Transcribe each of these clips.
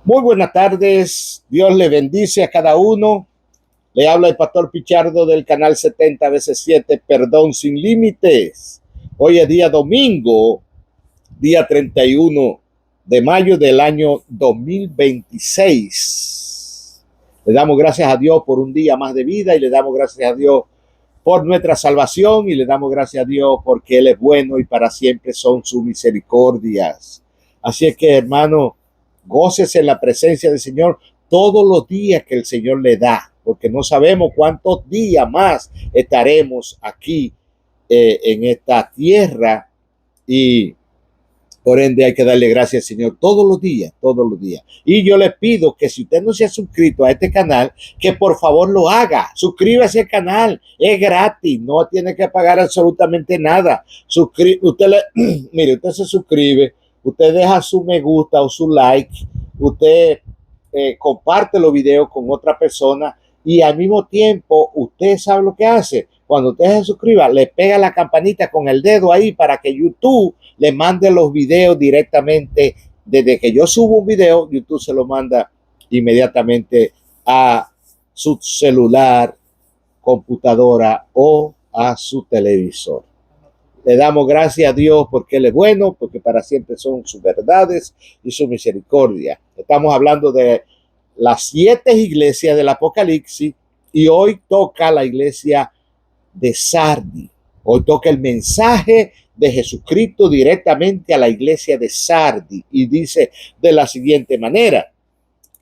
Muy buenas tardes, Dios le bendice a cada uno. Le habla el pastor Pichardo del canal 70 veces 7, Perdón Sin Límites. Hoy es día domingo, día 31 de mayo del año 2026. Le damos gracias a Dios por un día más de vida y le damos gracias a Dios por nuestra salvación y le damos gracias a Dios porque Él es bueno y para siempre son sus misericordias. Así es que, hermano, gócese en la presencia del Señor todos los días que el Señor le da, porque no sabemos cuántos días más estaremos aquí en esta tierra y por ende hay que darle gracias al Señor todos los días, todos los días. Y yo les pido que si usted no se ha suscrito a este canal, que por favor lo haga. Suscríbase al canal, es gratis, no tiene que pagar absolutamente nada. Mire, usted se suscribe, usted deja su me gusta o su like, usted comparte los videos con otra persona y al mismo tiempo usted sabe lo que hace. Cuando usted se suscriba, le pega la campanita con el dedo ahí para que YouTube le mande los videos directamente. Desde que yo subo un video, YouTube se lo manda inmediatamente a su celular, computadora o a su televisor. Le damos gracias a Dios porque Él es bueno, porque para siempre son sus verdades y su misericordia. Estamos hablando de las 7 iglesias del Apocalipsis y hoy toca la iglesia de Sardi. Hoy toca el mensaje de Jesucristo directamente a la iglesia de Sardi y dice de la siguiente manera: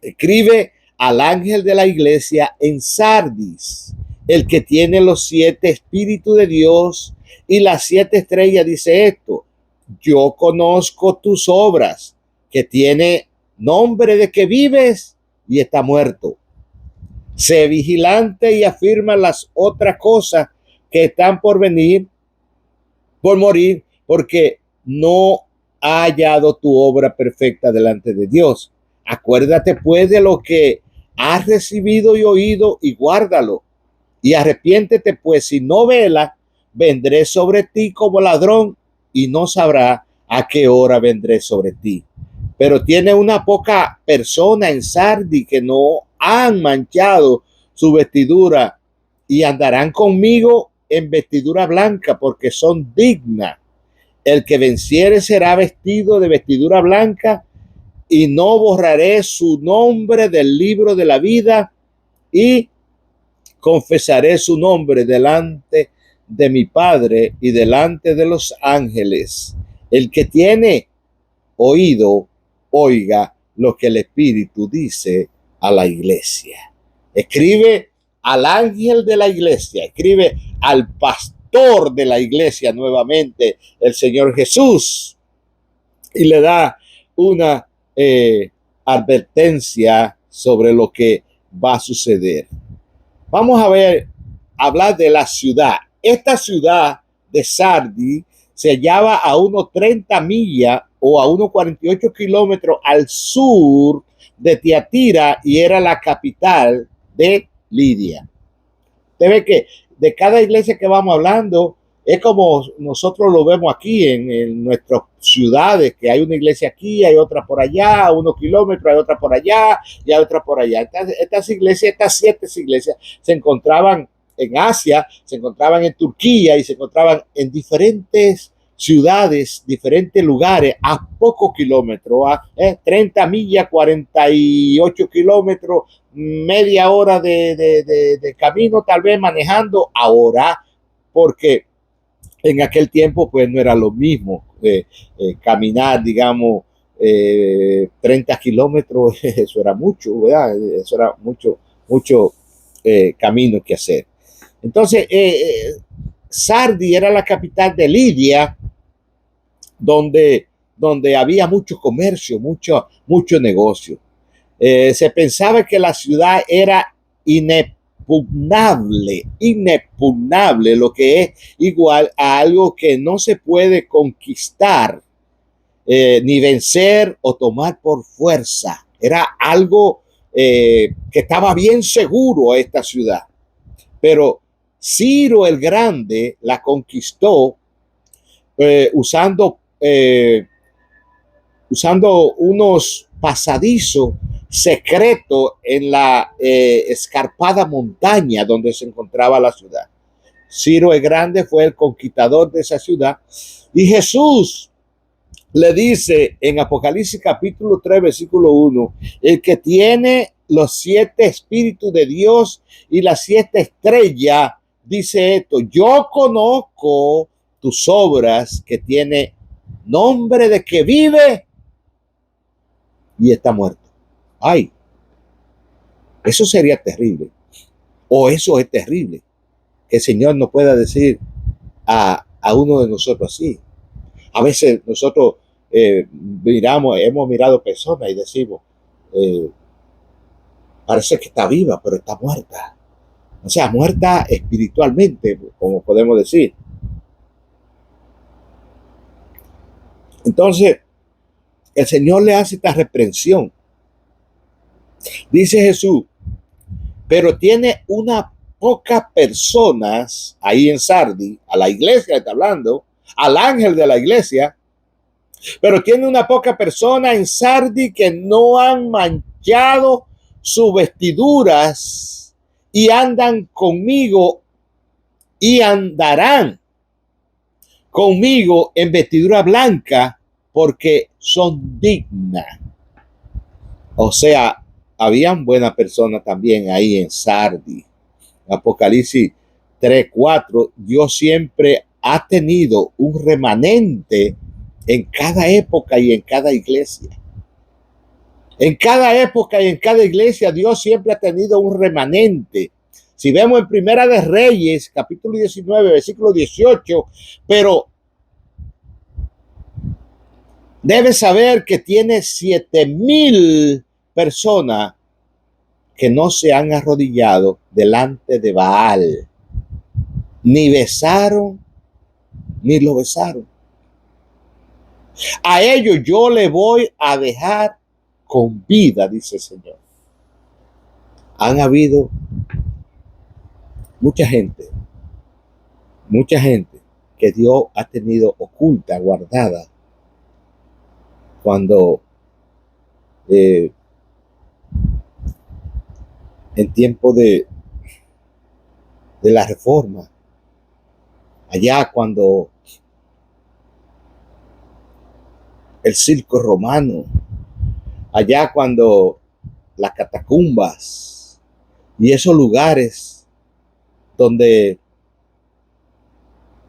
escribe al ángel de la iglesia en Sardis, el que tiene los 7 espíritus de Dios y las 7 estrellas, dice esto: yo conozco tus obras, que tiene nombre de que vives y está muerto. Sé vigilante y afirma las otras cosas que están por venir, por morir, porque no ha hallado tu obra perfecta delante de Dios. Acuérdate pues de lo que has recibido y oído y guárdalo. Y arrepiéntete pues, si no vela, vendré sobre ti como ladrón y no sabrá a qué hora vendré sobre ti. Pero tiene una poca persona en Sardi que no han manchado su vestidura y andarán conmigo en vestidura blanca porque son dignas. El que venciere será vestido de vestidura blanca y no borraré su nombre del libro de la vida y confesaré su nombre delante de mi Padre y delante de los ángeles. El que tiene oído, oiga lo que el Espíritu dice a la iglesia. Escribe al ángel de la iglesia, escribe al pastor de la iglesia nuevamente, el Señor Jesús, y le da una advertencia sobre lo que va a suceder. Vamos a hablar de la ciudad. Esta ciudad de Sardi se hallaba a unos 30 millas o a unos 48 kilómetros al sur de Tiatira y era la capital de Lidia. Usted ve que de cada iglesia que vamos hablando es como nosotros lo vemos aquí en nuestras ciudades, que hay una iglesia aquí, hay otra por allá, a unos kilómetros, hay otra por allá y hay otra por allá. Estas 7 iglesias se encontraban en Asia, se encontraban en Turquía y se encontraban en diferentes ciudades, diferentes lugares a pocos kilómetros, a 30 millas, 48 kilómetros, media hora de camino, tal vez manejando ahora, porque en aquel tiempo pues no era lo mismo caminar, digamos, 30 kilómetros, eso era mucho, ¿verdad? Eso era mucho camino que hacer. Entonces, Sardi era la capital de Lidia, donde había mucho comercio, mucho negocio. Se pensaba que la ciudad era inexpugnable, lo que es igual a algo que no se puede conquistar, ni vencer o tomar por fuerza. Era algo que estaba bien seguro esta ciudad. Pero Ciro el Grande la conquistó usando unos pasadizos secreto en la escarpada montaña donde se encontraba la ciudad. Ciro el Grande fue el conquistador de esa ciudad y Jesús le dice en Apocalipsis capítulo 3 versículo 1, el que tiene los 7 espíritus de Dios y las 7 estrellas, dice esto, yo conozco tus obras, que tiene nombre de que vive y está muerto. Ay, eso sería terrible. O eso es terrible, que el Señor no pueda decir a uno de nosotros así. A veces nosotros hemos mirado personas y decimos, parece que está viva, pero está muerta. O sea, muerta espiritualmente, como podemos decir. Entonces, el Señor le hace esta reprensión. Dice Jesús, pero tiene una pocas personas ahí en Sardi, a la iglesia está hablando, al ángel de la iglesia, pero tiene una poca persona en Sardi que no han manchado sus vestiduras y andan conmigo y andarán conmigo en vestidura blanca porque son dignas. O sea, habían buenas personas también ahí en Sardi. Apocalipsis 3:4, Dios siempre ha tenido un remanente en cada época y en cada iglesia. En cada época y en cada iglesia, Dios siempre ha tenido un remanente. Si vemos en Primera de Reyes, capítulo 19, versículo 18, pero debes saber que tiene 7,000 personas que no se han arrodillado delante de Baal, ni besaron, ni lo besaron. A ellos yo le voy a dejar con vida, dice el Señor. Han habido mucha gente que Dios ha tenido oculta, guardada, cuando en tiempo de la reforma, allá cuando el circo romano, allá cuando las catacumbas y esos lugares donde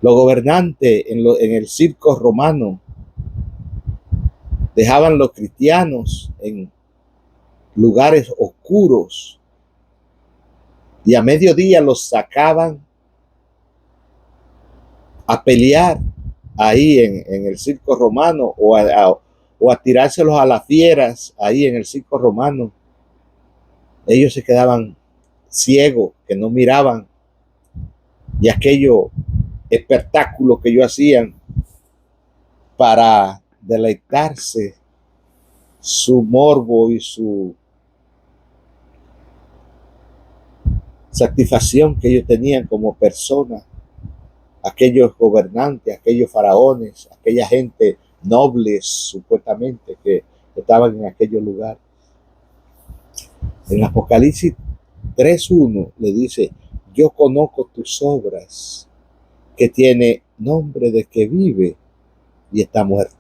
los gobernantes en el circo romano dejaban los cristianos en lugares oscuros y a mediodía los sacaban a pelear ahí en el circo romano o a tirárselos a las fieras ahí en el circo romano. Ellos se quedaban ciegos, que no miraban, y aquello espectáculo que ellos hacían para deleitarse su morbo y su satisfacción que ellos tenían como personas, aquellos gobernantes, aquellos faraones, aquella gente nobles supuestamente que estaban en aquellos lugares. En Apocalipsis 3:1 le dice, yo conozco tus obras, que tiene nombre de que vive y está muerto.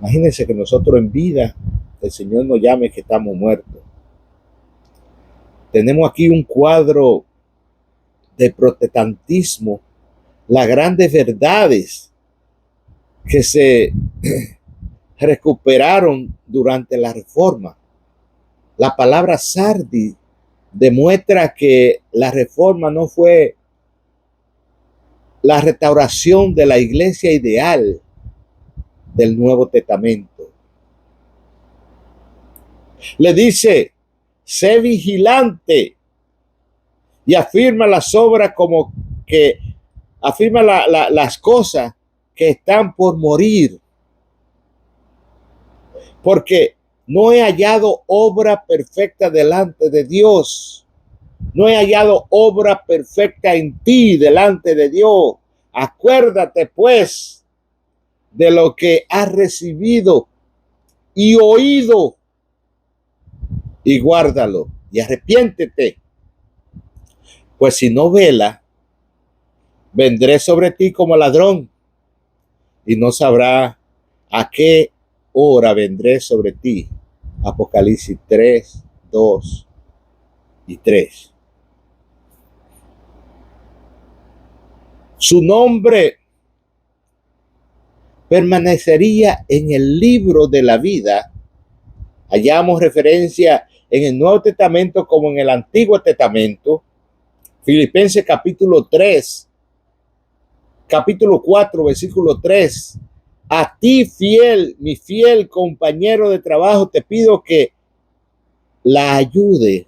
Imagínense que nosotros en vida, el Señor nos llame que estamos muertos. Tenemos aquí un cuadro de protestantismo, las grandes verdades que se recuperaron durante la reforma. La palabra Sardi demuestra que la reforma no fue la restauración de la iglesia ideal del Nuevo Testamento. Le dice, sé vigilante y afirma las obras como que afirma las cosas que están por morir. Porque no he hallado obra perfecta delante de Dios. No he hallado obra perfecta en ti delante de Dios. Acuérdate pues de lo que has recibido y oído y guárdalo y arrepiéntete, pues si no vela, vendré sobre ti como ladrón y no sabrá a qué hora vendré sobre ti. Apocalipsis 3, 2 y 3. Su nombre permanecería en el libro de la vida. Hallamos referencia en el Nuevo Testamento como en el Antiguo Testamento. Filipenses capítulo 3, capítulo 4, versículo 3. A ti, fiel, mi fiel compañero de trabajo, te pido que la ayude.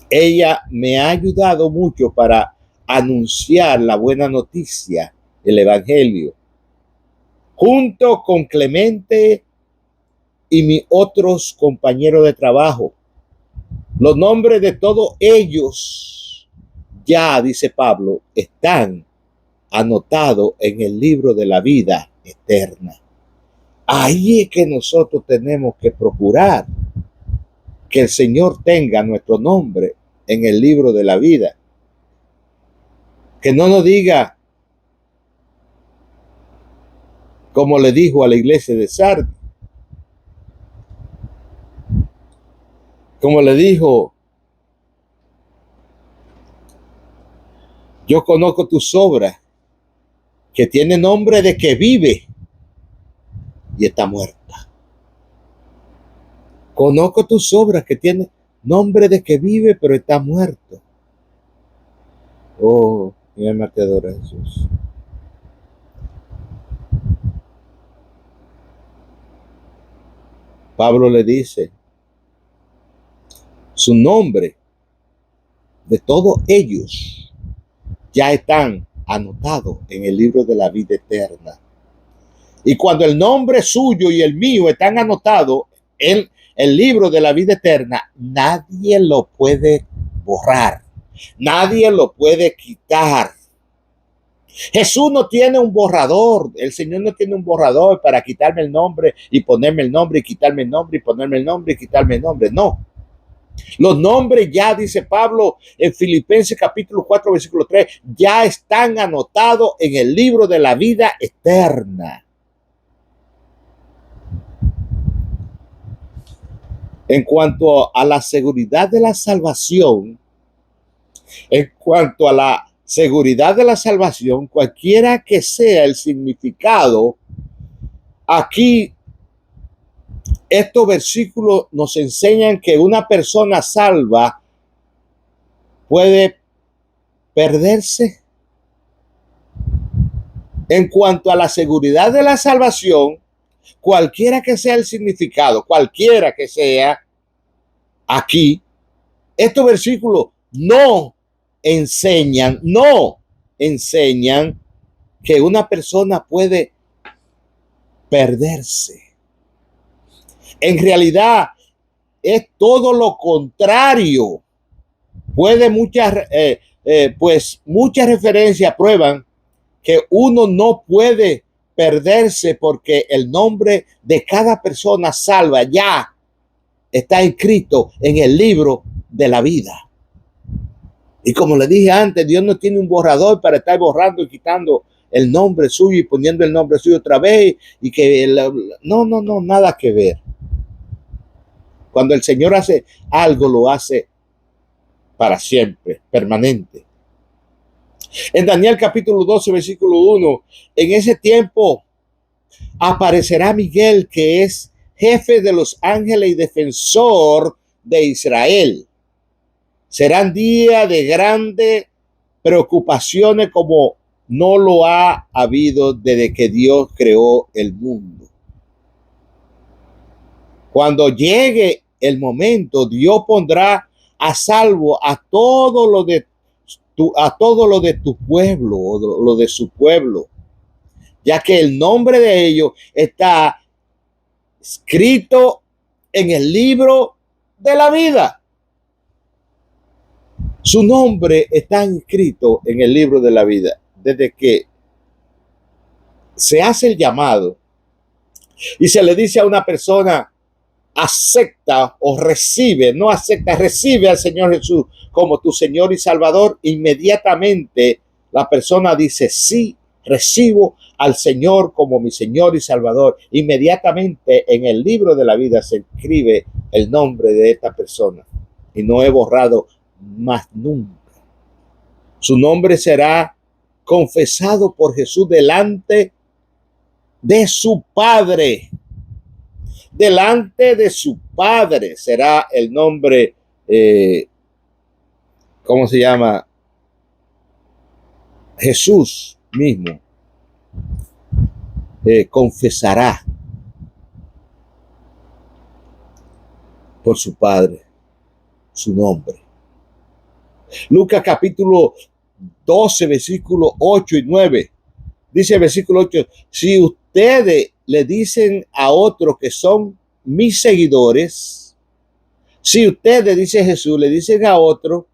Ella me ha ayudado mucho para anunciar la buena noticia, el evangelio, junto con Clemente y mis otros compañeros de trabajo. Los nombres de todos ellos, ya dice Pablo, están anotados en el libro de la vida eterna. Ahí es que nosotros tenemos que procurar que el Señor tenga nuestro nombre en el libro de la vida. Que no nos diga, como le dijo a la iglesia de Sardis, como le dijo, yo conozco tus obras, que tiene nombre de que vive y está muerta. Conozco tus obras, que tiene nombre de que vive pero está muerto. Oh, mi alma te adora, Jesús. Pablo le dice, su nombre de todos ellos ya están anotados en el libro de la vida eterna. Y cuando el nombre suyo y el mío están anotados en el libro de la vida eterna, nadie lo puede borrar, nadie lo puede quitar. Jesús no tiene un borrador, el Señor no tiene un borrador para quitarme el nombre y ponerme el nombre y quitarme el nombre y ponerme el nombre y quitarme el nombre, no. Los nombres ya, dice Pablo en Filipenses capítulo 4, versículo 3, ya están anotados en el libro de la vida eterna. En cuanto a la seguridad de la salvación, cualquiera que sea el significado, aquí estos versículos nos enseñan que una persona salva puede perderse. En cuanto a la seguridad de la salvación, cualquiera que sea el significado, cualquiera que sea, aquí, estos versículos no enseñan que una persona puede perderse. En realidad es todo lo contrario. Muchas referencias prueban que uno no puede perderse porque el nombre de cada persona salva ya está escrito en el libro de la vida. Y como le dije antes, Dios no tiene un borrador para estar borrando y quitando el nombre suyo y poniendo el nombre suyo otra vez y que no, nada que ver. Cuando el Señor hace algo, lo hace para siempre, permanente. En Daniel capítulo 12, versículo 1, en ese tiempo aparecerá Miguel, que es jefe de los ángeles y defensor de Israel. Serán días de grandes preocupaciones como no lo ha habido desde que Dios creó el mundo. Cuando llegue el momento, Dios pondrá a salvo a todo lo de tu pueblo, o lo de su pueblo, ya que el nombre de ellos está escrito en el libro de la vida. Su nombre está inscrito en el libro de la vida desde que se hace el llamado y se le dice a una persona, acepta o recibe, no acepta, recibe al Señor Jesús como tu Señor y Salvador, inmediatamente la persona dice, sí, recibo al Señor como mi Señor y Salvador. Inmediatamente en el libro de la vida se escribe el nombre de esta persona y no he borrado más nunca. Su nombre será confesado por Jesús delante de su Padre. Delante de su Padre será el nombre, ¿cómo se llama? Jesús mismo confesará por su Padre su nombre. Lucas capítulo 12, versículos 8 y 9. Dice el versículo 8, si ustedes le dicen a otros que son mis seguidores, si ustedes, dice Jesús, le dicen a otros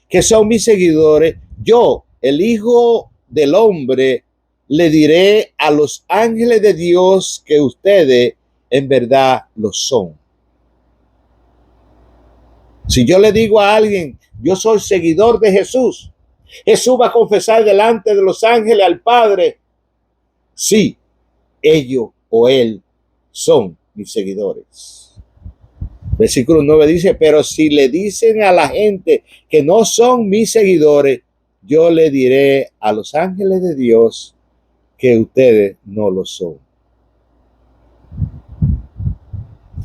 que son mis seguidores, yo, el Hijo del Hombre, le diré a los ángeles de Dios que ustedes en verdad lo son. Si yo le digo a alguien, yo soy seguidor de Jesús, Jesús va a confesar delante de los ángeles al Padre, sí, ellos o él son mis seguidores. Versículo 9 dice, pero si le dicen a la gente que no son mis seguidores, yo le diré a los ángeles de Dios que ustedes no lo son.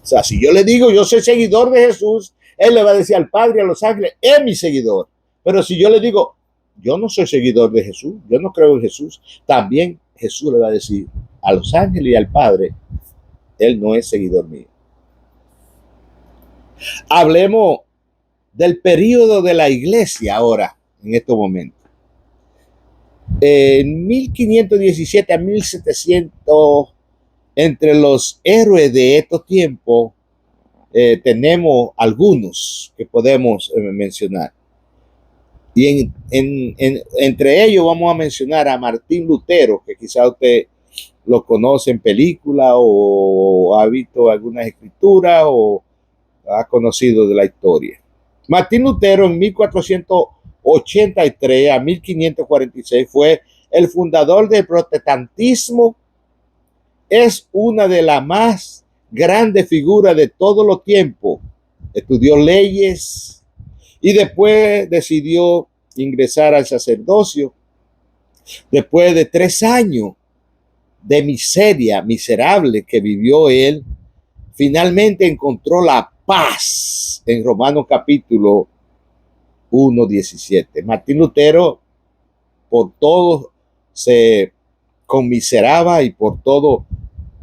O sea, si yo le digo, yo soy seguidor de Jesús, él le va a decir al Padre y a los ángeles, es mi seguidor. Pero si yo le digo, yo no soy seguidor de Jesús, yo no creo en Jesús, también Jesús le va a decir a los ángeles y al Padre, él no es seguidor mío. Hablemos del periodo de la iglesia ahora, en estos momentos. En 1517 a 1700, entre los héroes de estos tiempos, tenemos algunos que podemos mencionar. Y entre ellos vamos a mencionar a Martín Lutero, que quizá usted lo conoce en película o ha visto algunas escrituras o ha conocido de la historia. Martín Lutero en 1483 a 1546 fue el fundador del protestantismo. Es una de las más grandes figuras de todos los tiempos. Estudió leyes y después decidió ingresar al sacerdocio. Después de 3 años de miseria miserable que vivió él, finalmente encontró la paz en Romanos capítulo 1:17. Martín Lutero por todo se conmiseraba y por todo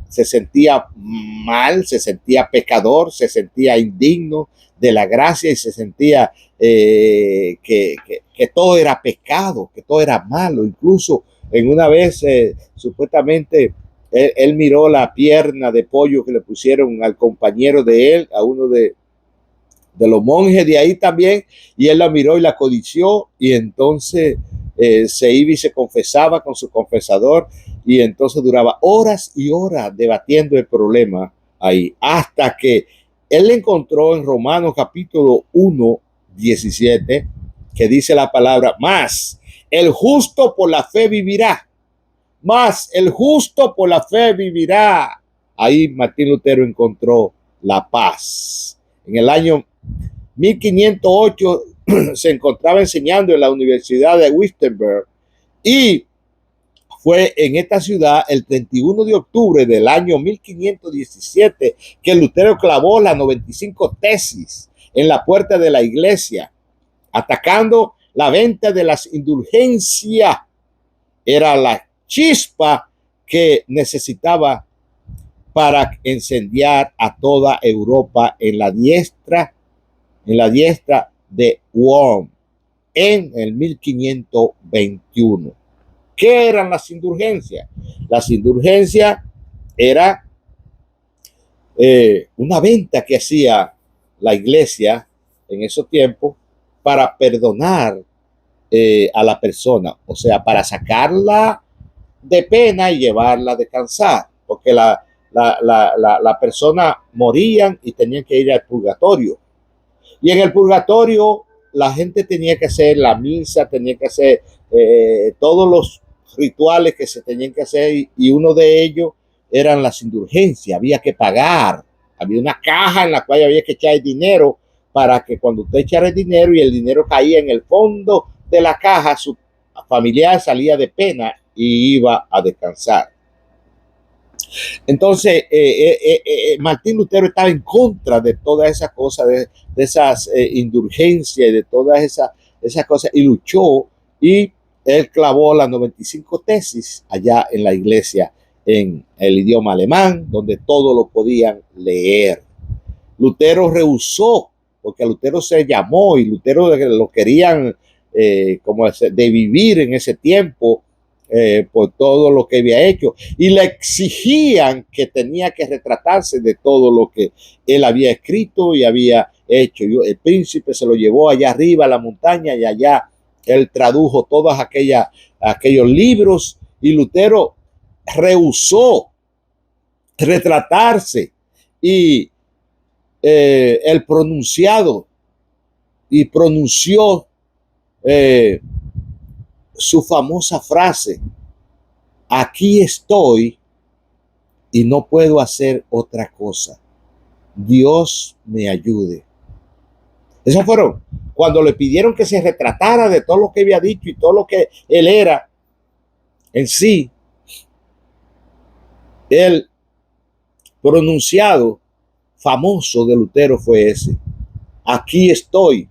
se sentía mal, se sentía pecador, se sentía indigno de la gracia y se sentía que todo era pecado, que todo era malo. Incluso en una vez supuestamente él miró la pierna de pollo que le pusieron al compañero de él, a uno de los monjes de ahí también, y él la miró y la codició, y entonces se iba y se confesaba con su confesador, y entonces duraba horas y horas debatiendo el problema ahí, hasta que él encontró en Romanos capítulo 1:17, que dice la palabra, más el justo por la fe vivirá. Más el justo por la fe vivirá. Ahí Martín Lutero encontró la paz. En el año 1508 se encontraba enseñando en la Universidad de Wittenberg y fue en esta ciudad el 31 de octubre del año 1517 que Lutero clavó las 95 tesis en la puerta de la iglesia, atacando la venta de las indulgencias. Era la chispa que necesitaba para incendiar a toda Europa en la diestra de Worms en el 1521. ¿Qué eran las indulgencias? Las indulgencias era una venta que hacía la iglesia en esos tiempos para perdonar a la persona, o sea, para sacarla de pena y llevarla a descansar, porque la persona morían y tenían que ir al purgatorio. Y en el purgatorio la gente tenía que hacer la misa, tenía que hacer todos los rituales que se tenían que hacer, y uno de ellos eran las indulgencias. Había que pagar, había una caja en la cual había que echar el dinero para que cuando usted echara el dinero y el dinero caía en el fondo de la caja, su familiar salía de pena y iba a descansar. Entonces, Martín Lutero estaba en contra de todas esas cosas, de esas indulgencias y de todas esas cosas, y luchó, y él clavó las 95 tesis allá en la iglesia en el idioma alemán, donde todos lo podían leer. Lutero rehusó, porque Lutero se llamó y Lutero lo querían como de vivir en ese tiempo, por todo lo que había hecho, y le exigían que tenía que retratarse de todo lo que él había escrito y había hecho. El príncipe se lo llevó allá arriba a la montaña, y allá él tradujo todos aquellos libros, y Lutero rehusó retratarse, y el pronunciado, y pronunció su famosa frase: aquí estoy y no puedo hacer otra cosa. Dios me ayude. Esos fueron cuando le pidieron que se retratara de todo lo que había dicho y todo lo que él era en sí. El pronunciado famoso de Lutero fue ese: aquí estoy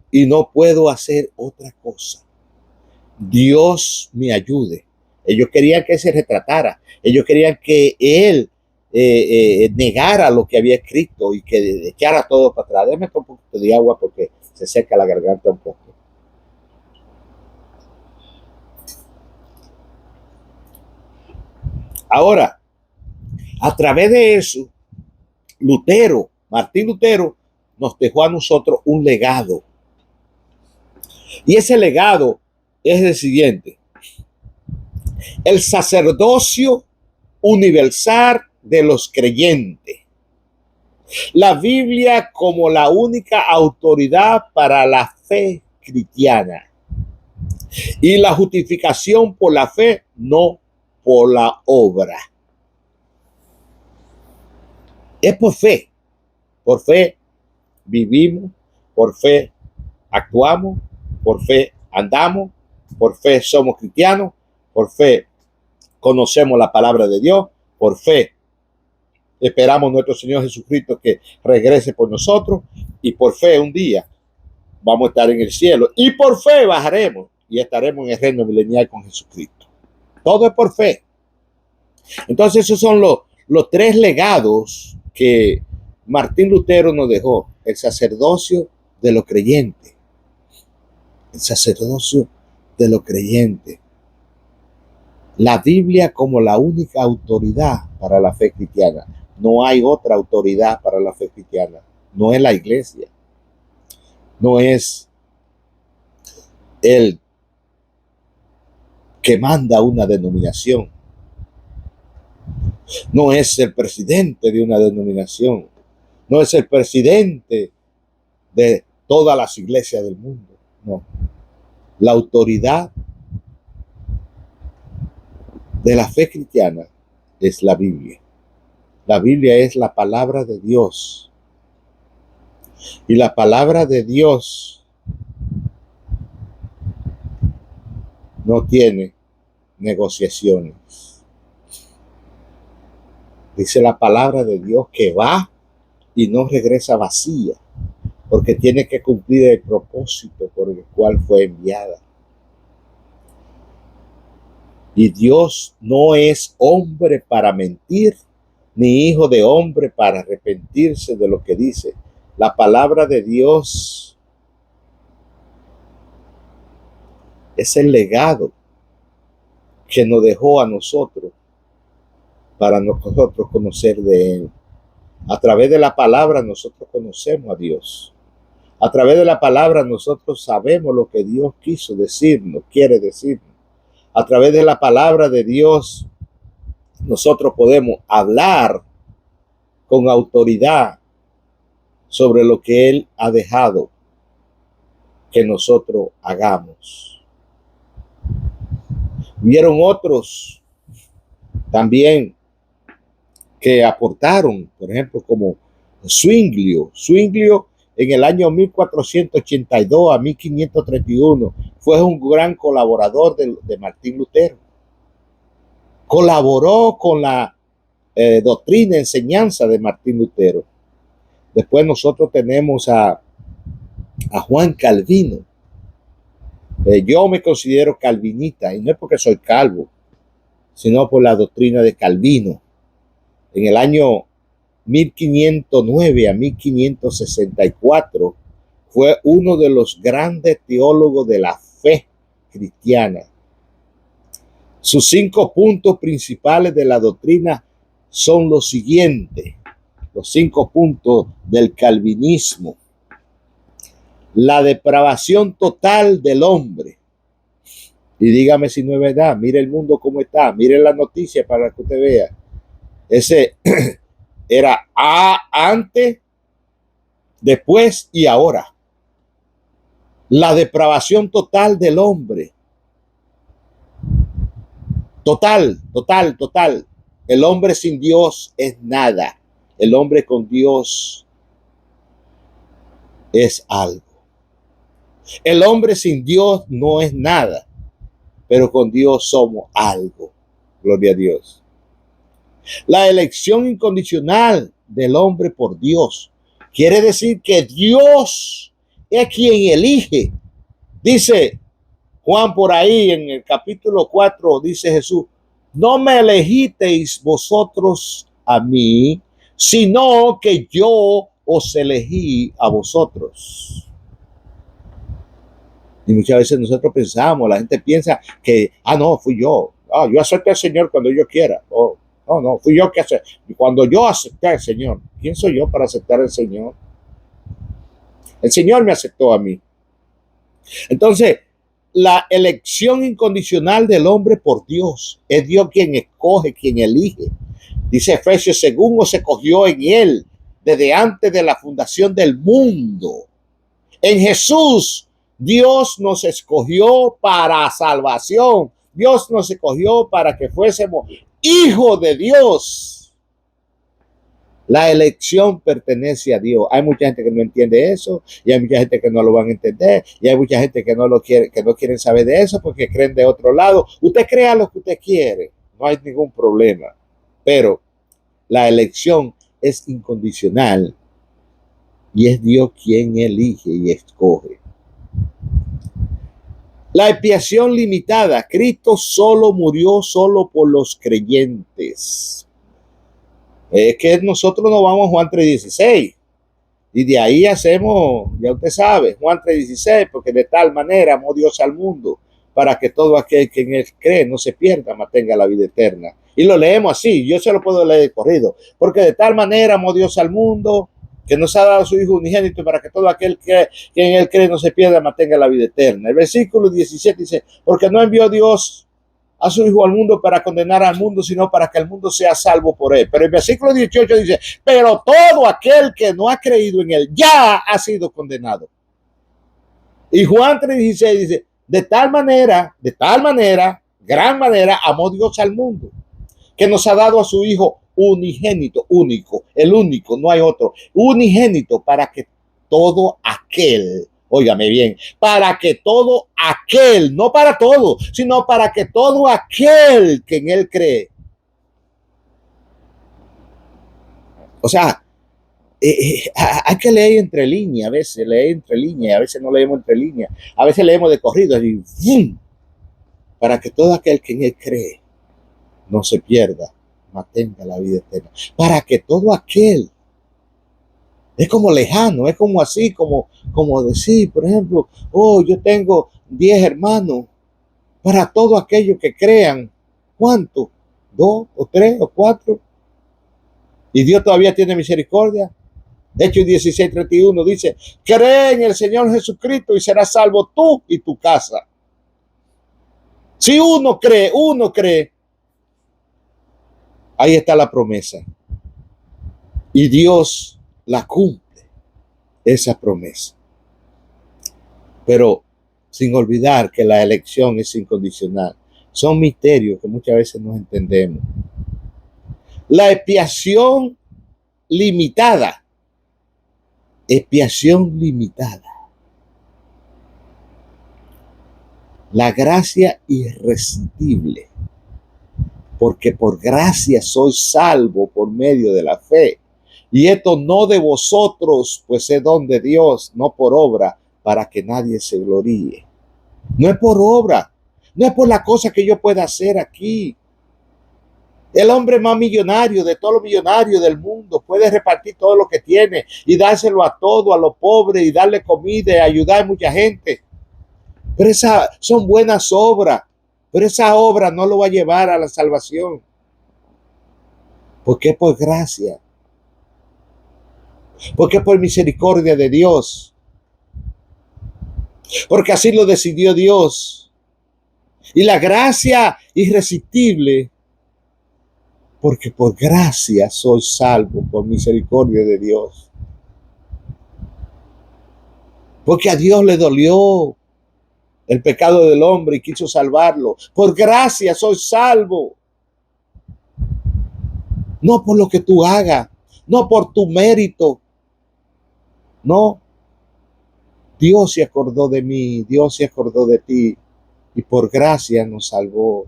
y no puedo hacer otra cosa. Dios me ayude. Ellos querían que se retratara. Ellos querían que él negara lo que había escrito y que echara todo para atrás. Déjame un poquito de agua porque se seca la garganta un poco. Ahora, a través de eso, Martín Lutero, nos dejó a nosotros un legado. Y ese legado es el siguiente: el sacerdocio universal de los creyentes. La Biblia como la única autoridad para la fe cristiana. Y la justificación por la fe, no por la obra. Es por fe. Por fe vivimos, por fe actuamos, por fe andamos, por fe somos cristianos, por fe conocemos la palabra de Dios, por fe esperamos a nuestro Señor Jesucristo que regrese por nosotros, y por fe un día vamos a estar en el cielo, y por fe bajaremos y estaremos en el reino milenial con Jesucristo. Todo es por fe. Entonces esos son los tres legados que Martín Lutero nos dejó: el sacerdocio de los creyentes, el sacerdocio de los creyentes, la Biblia como la única autoridad para la fe cristiana. No hay otra autoridad para la fe cristiana. No es la iglesia, no es el que manda una denominación, no es el presidente de una denominación, no es el presidente de todas las iglesias del mundo. No. La autoridad de la fe cristiana es la Biblia. La Biblia es la palabra de Dios. Y la palabra de Dios no tiene negociaciones. Dice la palabra de Dios que va y no regresa vacía, porque tiene que cumplir el propósito por el cual fue enviada. Y Dios no es hombre para mentir, ni hijo de hombre para arrepentirse de lo que dice. La palabra de Dios es el legado que nos dejó a nosotros para nosotros conocer de Él. A través de la palabra nosotros conocemos a Dios. A través de la palabra nosotros sabemos lo que Dios quiso decirnos, quiere decirnos. A través de la palabra de Dios nosotros podemos hablar con autoridad sobre lo que Él ha dejado que nosotros hagamos. Vieron otros también que aportaron, por ejemplo, como Zwinglio. Zwinglio en el año 1482 a 1531 fue un gran colaborador de Martín Lutero. Colaboró con la doctrina, enseñanza de Martín Lutero. Después nosotros tenemos a Juan Calvino. Yo me considero calvinista, y no es porque soy calvo, sino por la doctrina de Calvino. En el año 1509 a 1564 fue uno de los grandes teólogos de la fe cristiana. Sus 5 puntos principales de la doctrina son los siguientes, los 5 puntos del calvinismo. La depravación total del hombre. Y dígame si no es verdad, mire el mundo cómo está, mire la noticia para que usted vea. Ese era antes, después y ahora. La depravación total del hombre. Total. El hombre sin Dios es nada. El hombre con Dios es algo. El hombre sin Dios no es nada, pero con Dios somos algo. Gloria a Dios. La elección incondicional del hombre por Dios. Quiere decir que Dios es quien elige. Dice Juan por ahí en el capítulo 4, dice Jesús, no me elegisteis vosotros a mí, sino que yo os elegí a vosotros. Y muchas veces nosotros pensamos, la gente piensa que, no, fui yo. Yo acepté al Señor cuando yo quiera. No, fui yo que acepté. Cuando yo acepté al Señor, ¿quién soy yo para aceptar al Señor? El Señor me aceptó a mí. Entonces, la elección incondicional del hombre por Dios. Es Dios quien escoge, quien elige. Dice Efesios, según os escogió en Él, desde antes de la fundación del mundo. En Jesús, Dios nos escogió para salvación. Dios nos escogió para que fuésemos hijos de Dios. La elección pertenece a Dios. Hay mucha gente que no entiende eso, y hay mucha gente que no lo van a entender, y hay mucha gente que no lo quiere, que no quieren saber de eso porque creen de otro lado. Usted crea lo que usted quiere, no hay ningún problema. Pero la elección es incondicional y es Dios quien elige y escoge. La expiación limitada. Cristo solo murió solo por los creyentes. Es que nosotros nos vamos a Juan 3:16 y de ahí hacemos, ya usted sabe, Juan 3:16, porque de tal manera amó Dios al mundo para que todo aquel que en él cree no se pierda, mas tenga la vida eterna. Y lo leemos así, yo se lo puedo leer de corrido, porque de tal manera amó Dios al mundo que nos ha dado su Hijo unigénito para que todo aquel que en él cree no se pierda, mas tenga la vida eterna. El versículo 17 dice, porque no envió Dios a su Hijo al mundo para condenar al mundo, sino para que el mundo sea salvo por él. Pero el versículo 18 dice, pero todo aquel que no ha creído en él ya ha sido condenado. Y Juan 3:16 dice, de tal manera, gran manera, amó Dios al mundo, que nos ha dado a su Hijo unigénito, único, el único, no hay otro, unigénito, para que todo aquel, óigame bien, para que todo aquel, no para todo, sino para que todo aquel que en él cree. O sea, hay que leer entre líneas, a veces leer entre líneas, a veces no leemos entre líneas, a veces leemos de corrido, y ¡fum! Para que todo aquel que en él cree no se pierda, mas tenga la vida eterna. Para que todo aquel, es como lejano, es como así, como decir, por ejemplo, yo tengo 10 hermanos, para todos aquellos que crean, ¿cuánto? 2 o 3 o 4, y Dios todavía tiene misericordia. Hechos 16:31 dice, cree en el Señor Jesucristo y serás salvo tú y tu casa. Si uno cree, Ahí está la promesa. Y Dios la cumple, esa promesa. Pero sin olvidar que la elección es incondicional. Son misterios que muchas veces no entendemos. La expiación limitada. Expiación limitada. La gracia irresistible. Porque por gracia soy salvo por medio de la fe. Y esto no de vosotros, pues es don de Dios, no por obra, para que nadie se gloríe. No es por obra, no es por la cosa que yo pueda hacer aquí. El hombre más millonario de todos los millonarios del mundo puede repartir todo lo que tiene y dárselo a todo, a los pobres, y darle comida y ayudar a mucha gente. Pero esas son buenas obras, pero esa obra no lo va a llevar a la salvación. Porque es por gracia. Porque es por misericordia de Dios. Porque así lo decidió Dios. Y la gracia irresistible, porque por gracia soy salvo, por misericordia de Dios. Porque a Dios le dolió el pecado del hombre y quiso salvarlo. Por gracia soy salvo. No por lo que tú hagas, no por tu mérito. No. Dios se acordó de mí, Dios se acordó de ti y por gracia nos salvó.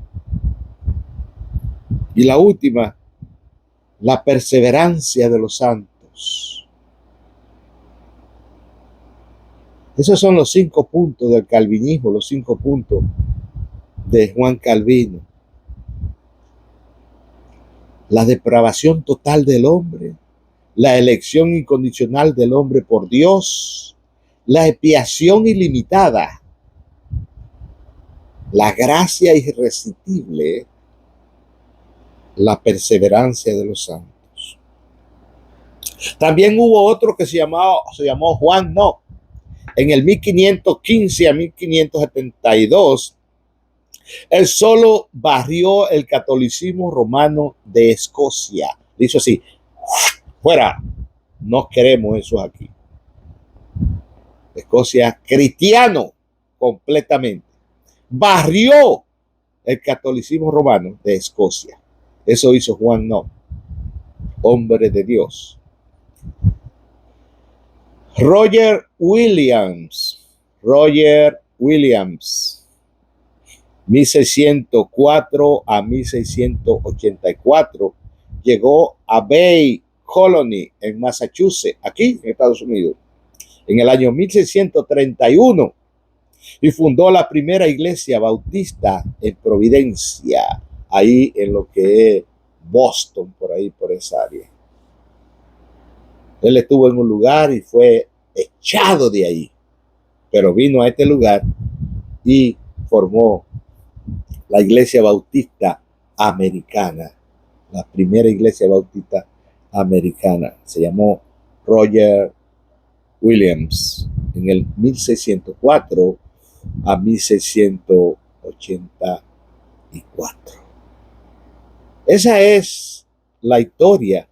Y la última, la perseverancia de los santos. Esos son los 5 puntos del calvinismo, los 5 puntos de Juan Calvino. La depravación total del hombre, la elección incondicional del hombre por Dios, la expiación ilimitada, la gracia irresistible, la perseverancia de los santos. También hubo otro que se llamó Juan No. En el 1515 a 1572, él solo barrió el catolicismo romano de Escocia. Dice así, fuera, no queremos eso aquí. Escocia cristiano completamente. Barrió el catolicismo romano de Escocia. Eso hizo Juan No, hombre de Dios. Roger Williams, 1604 a 1684, llegó a Bay Colony en Massachusetts, aquí en Estados Unidos, en el año 1631, y fundó la primera iglesia bautista en Providencia, ahí en lo que es Boston, por ahí, por esa área. Él estuvo en un lugar y fue echado de ahí, pero vino a este lugar y formó la iglesia bautista americana, la primera iglesia bautista americana. Se llamó Roger Williams en el 1604 a 1684. Esa es la historia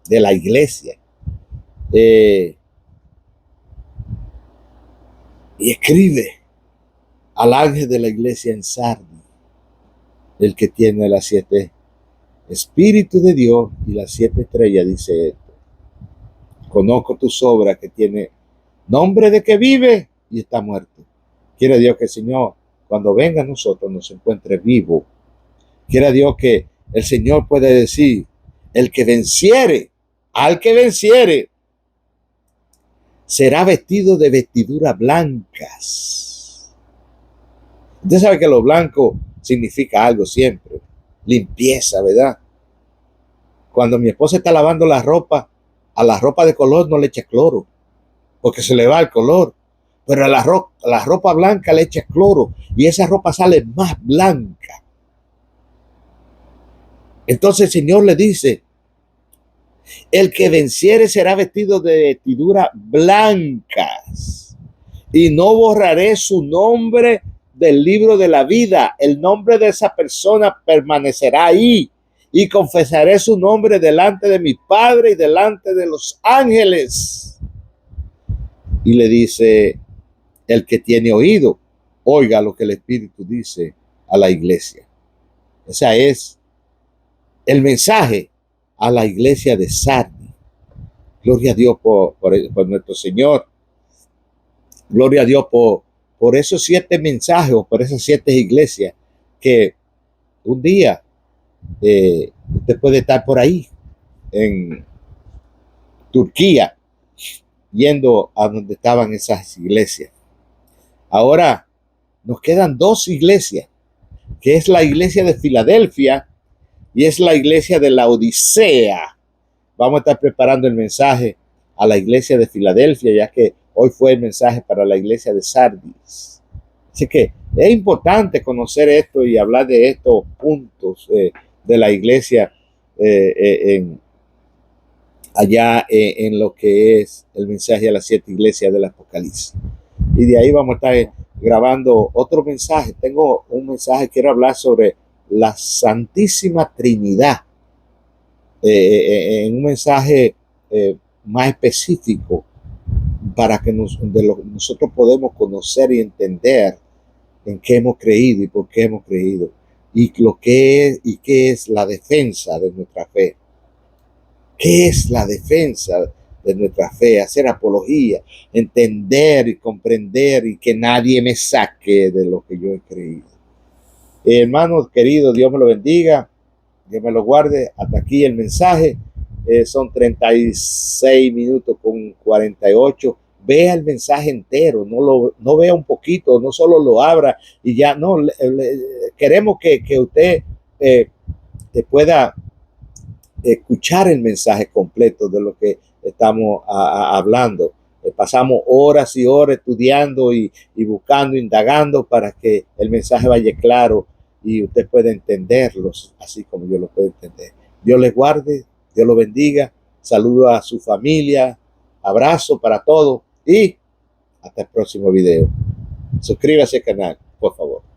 de la iglesia. Y escribe al ángel de la iglesia en Sardis, el que tiene las 7 espíritus de Dios y las 7 estrellas, dice esto: conozco tus obras, que tiene nombre de que vive y está muerto. Quiere Dios que el Señor, cuando venga a nosotros, nos encuentre vivo. Quiere Dios que el Señor puede decir: el que venciere, al que venciere, será vestido de vestiduras blancas. Usted sabe que lo blanco significa algo siempre, limpieza, ¿verdad? Cuando mi esposa está lavando la ropa, a la ropa de color no le echa cloro, porque se le va el color. Pero a la ropa blanca le echa cloro y esa ropa sale más blanca. Entonces el Señor le dice: el que venciere será vestido de vestiduras blancas, y no borraré su nombre del libro de la vida. El nombre de esa persona permanecerá ahí, y confesaré su nombre delante de mi Padre y delante de los ángeles. Y le dice, el que tiene oído, oiga lo que el Espíritu dice a la iglesia. Ese es el mensaje a la iglesia de Sardis. Gloria a Dios por nuestro Señor. Gloria a Dios por esos 7 mensajes o por esas 7 iglesias que un día usted puede estar por ahí en Turquía yendo a donde estaban esas iglesias. Ahora nos quedan 2 iglesias, que es la iglesia de Filadelfia y es la iglesia de la Odisea. Vamos a estar preparando el mensaje a la iglesia de Filadelfia, ya que hoy fue el mensaje para la iglesia de Sardis. Así que es importante conocer esto y hablar de estos puntos de la iglesia allá en lo que es el mensaje a las 7 iglesias del Apocalipsis. Y de ahí vamos a estar grabando otro mensaje. Tengo un mensaje, quiero hablar sobre la Santísima Trinidad. En un mensaje más específico para que nosotros podemos conocer y entender en qué hemos creído y por qué hemos creído y lo que es y qué es la defensa de nuestra fe. ¿Qué es la defensa de nuestra fe? Hacer apología, entender y comprender y que nadie me saque de lo que yo he creído. Hermanos queridos, Dios me lo bendiga, Dios me lo guarde. Hasta aquí el mensaje. Son 36 minutos con 48. Vea el mensaje entero, no vea un poquito, no solo lo abra y ya, no, queremos que usted pueda escuchar el mensaje completo de lo que estamos hablando. Pasamos horas y horas estudiando y buscando, indagando para que el mensaje vaya claro y usted pueda entenderlo así como yo lo puedo entender. Dios les guarde, Dios los bendiga, saludo a su familia, abrazo para todos y hasta el próximo video. Suscríbase al canal, por favor.